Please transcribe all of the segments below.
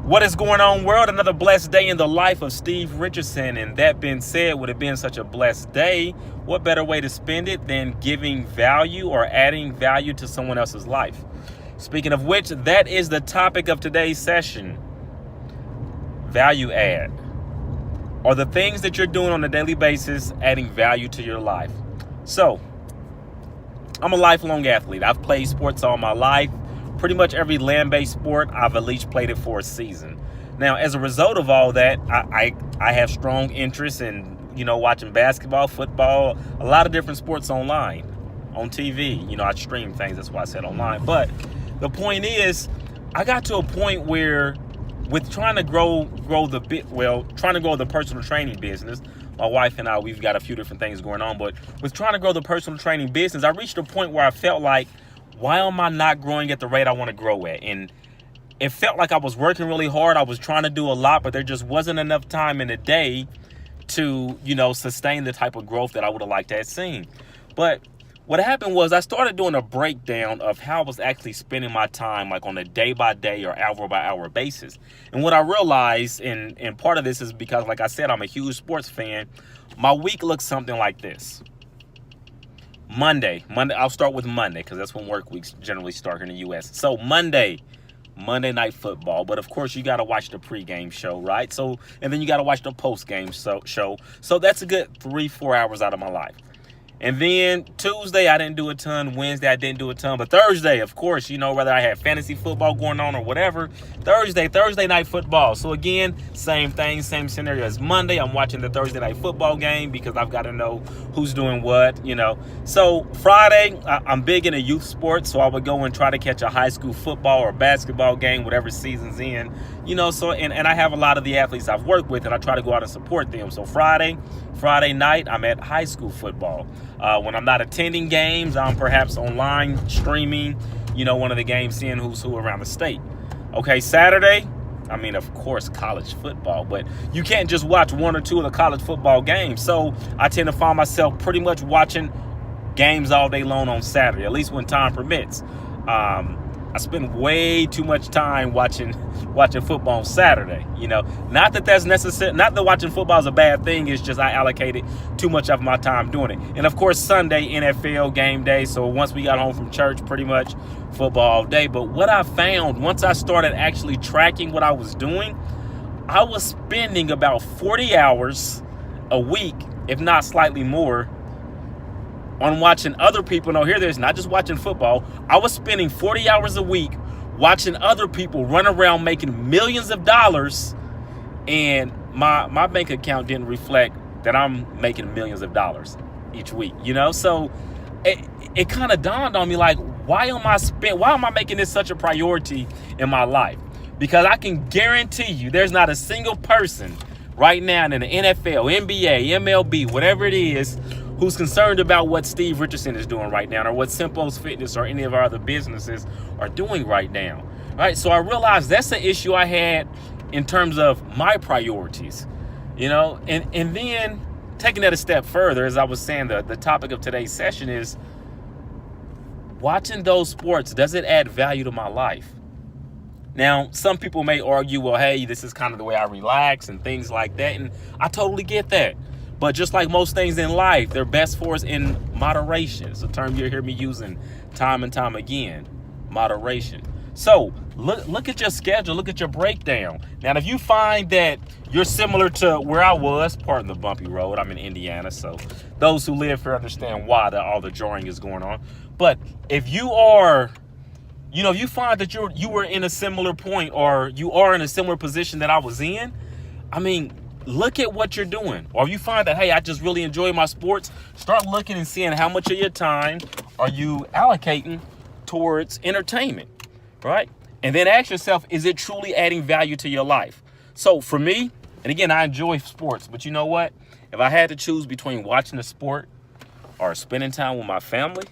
What is going on, world? Another blessed day in the life of Steve Richardson. And that being said, would it been such a blessed day? What better way to spend it than giving value or adding value to someone else's life? Speaking of which, that is the topic of today's session. Value add. Are the things that you're doing on a daily basis adding value to your life? So, I'm a lifelong athlete. I've played sports all my life. Pretty much every land-based sport, I've at least played it for a season. Now, as a result of all that, I have strong interest in, watching basketball, football, a lot of different sports online, on TV. I stream things, that's why I said online. But the point is, I got to a point where, with trying to grow the personal training business, my wife and I, we've got a few different things going on, but with trying to grow the personal training business, I reached a point where I felt like, why am I not growing at the rate I want to grow at? And it felt like I was working really hard. I was trying to do a lot, but there just wasn't enough time in the day to, sustain the type of growth that I would have liked to have seen. But what happened was I started doing a breakdown of how I was actually spending my time, like on a day-by-day or hour-by-hour basis. And what I realized, and part of this is because, like I said, I'm a huge sports fan, my week looks something like this. Monday, I'll start with Monday because that's when work weeks generally start here in the U.S. So Monday Night Football. But of course, you got to watch the pregame show, right? And then you got to watch the postgame show. So that's a good 3-4 hours out of my life. And then Tuesday, I didn't do a ton. Wednesday, I didn't do a ton. But Thursday, of course, whether I had fantasy football going on or whatever, Thursday Night Football. So again, same thing, same scenario as Monday. I'm watching the Thursday Night Football game because I've got to know who's doing what, So Friday, I'm big into youth sports, so I would go and try to catch a high school football or basketball game, whatever season's in, So, and I have a lot of the athletes I've worked with, and I try to go out and support them. So Friday night, I'm at high school football. When I'm not attending games, I'm perhaps online streaming, one of the games, seeing who's who around the state. Okay, Saturday, of course, college football, but you can't just watch one or two of the college football games. So I tend to find myself pretty much watching games all day long on Saturday, at least when time permits. I spend way too much time watching football on Saturday. Not that that's necessary. Not that watching football is a bad thing. It's just I allocated too much of my time doing it. And of course, Sunday NFL game day. So once we got home from church, pretty much football all day. But what I found once I started actually tracking what I was doing, I was spending about 40 hours a week, if not slightly more, on watching other people. No, hear this, not just watching football. I was spending 40 hours a week watching other people run around making millions of dollars, and my bank account didn't reflect that I'm making millions of dollars each week, So it kind of dawned on me, like, why am I making this such a priority in my life? Because I can guarantee you there's not a single person right now in the NFL, NBA, MLB, whatever it is, who's concerned about what Steve Richardson is doing right now, or what Sempose Fitness or any of our other businesses are doing right now. All right, so I realized that's an issue I had in terms of my priorities, and then taking that a step further, as I was saying, the topic of today's session is watching those sports, does it add value to my life? Now, some people may argue, well, hey, this is kind of the way I relax and things like that, and I totally get that. But just like most things in life, they're best for us in moderation. It's a term you'll hear me using time and time again, moderation. So look at your schedule, look at your breakdown. Now, if you find that you're similar to where I was, pardon the bumpy road, I'm in Indiana, so those who live here understand why all the jarring is going on. But if you are, if you find that you were in a similar point, or you are in a similar position that I was in, look at what you're doing. Or if you find that, hey, I just really enjoy my sports, start looking and seeing how much of your time are you allocating towards entertainment, right? And then ask yourself, is it truly adding value to your life? So for me, and again, I enjoy sports, but you know what? If I had to choose between watching a sport or spending time with my family,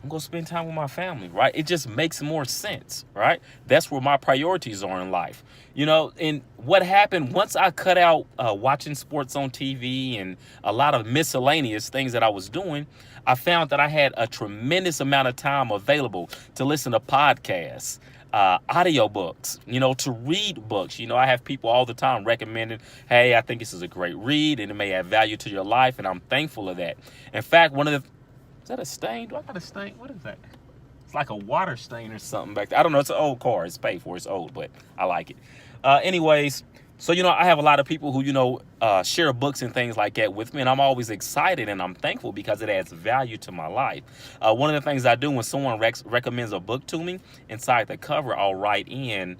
I'm going to spend time with my family, right? It just makes more sense, right? That's where my priorities are in life. And what happened once I cut out watching sports on TV and a lot of miscellaneous things that I was doing, I found that I had a tremendous amount of time available to listen to podcasts, audiobooks, to read books. I have people all the time recommending, hey, I think this is a great read and it may add value to your life. And I'm thankful of that. In fact, is that a stain? Do I got a stain? What is that? It's like a water stain or something back there. I don't know. It's an old car. It's paid for. It's old, but I like it. Anyways, so, I have a lot of people who, share books and things like that with me. And I'm always excited and I'm thankful because it adds value to my life. One of the things I do when someone recommends a book to me, inside the cover, I'll write in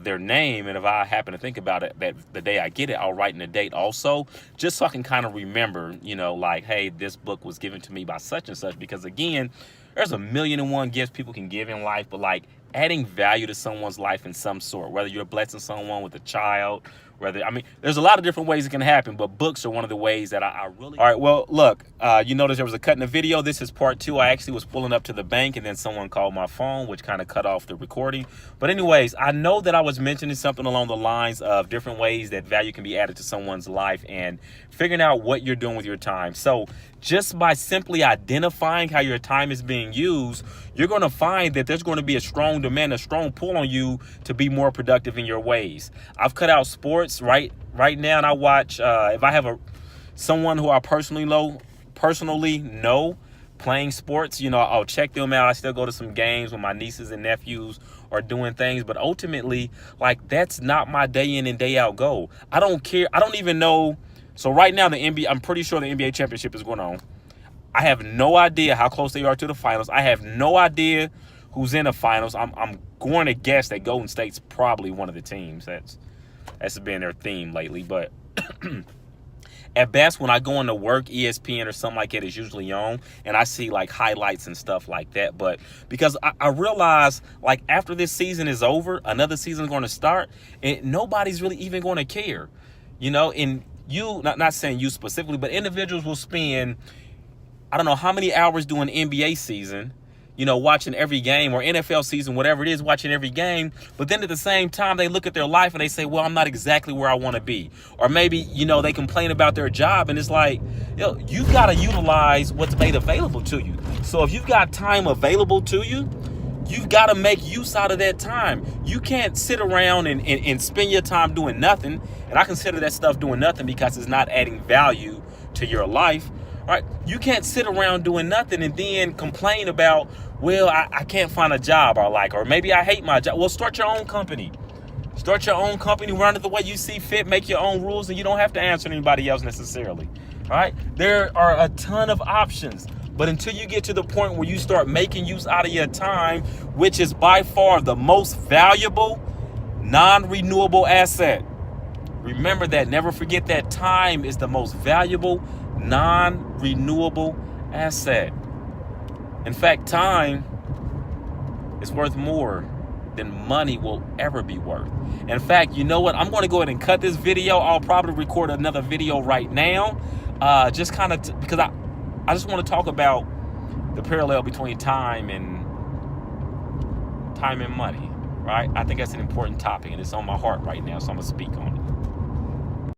their name. And if I happen to think about it, that the day I get it, I'll write in the date also, just so I can kind of remember, like, hey, this book was given to me by such and such. Because again, there's 1,000,001 gifts people can give in life, but like adding value to someone's life in some sort, whether you're blessing someone with a child, there's a lot of different ways it can happen, but books are one of the ways that I really... All right, well, look, you notice there was a cut in the video. This is part 2. I actually was pulling up to the bank and then someone called my phone, which kind of cut off the recording. But anyways, I know that I was mentioning something along the lines of different ways that value can be added to someone's life and figuring out what you're doing with your time. So just by simply identifying how your time is being used, you're going to find that there's going to be a strong demand, a strong pull on you to be more productive in your ways. I've cut out sports right now, and I watch, if I have someone who I personally know playing sports, I'll check them out. I still go to some games when my nieces and nephews are doing things, but ultimately, like, that's not my day in and day out goal. I don't care. I don't even know. So right now, the NBA, I'm pretty sure the NBA championship is going on. I have no idea how close they are to the finals. I have no idea who's in the finals. I'm going to guess that Golden State's probably one of the teams. That's been their theme lately. But at best, when I go into work, ESPN or something like that is usually on, and I see like highlights and stuff like that. But because I realize, like, after this season is over, another season is going to start, and nobody's really even going to care, and you, not saying you specifically, but individuals will spend, I don't know how many hours doing NBA season, watching every game, or NFL season, whatever it is, watching every game. But then at the same time, they look at their life and they say, well, I'm not exactly where I want to be. Or maybe, they complain about their job, and it's like, you've got to utilize what's made available to you. So if you've got time available to you, you've got to make use out of that time. You can't sit around and spend your time doing nothing. And I consider that stuff doing nothing because it's not adding value to your life. Right? You can't sit around doing nothing and then complain about, well, I can't find a job or maybe I hate my job. Well, start your own company. Start your own company, run it the way you see fit, make your own rules, and you don't have to answer anybody else necessarily. All right? There are a ton of options. But until you get to the point where you start making use out of your time, which is by far the most valuable, non-renewable asset. Remember that. Never forget that time is the most valuable, non-renewable asset. In fact, time is worth more than money will ever be worth. In fact, you know what? I'm going to go ahead and cut this video. I'll probably record another video right now. Just kind of because I just want to talk about the parallel between time and money, right? I think that's an important topic, and it's on my heart right now, so I'm going to speak on it.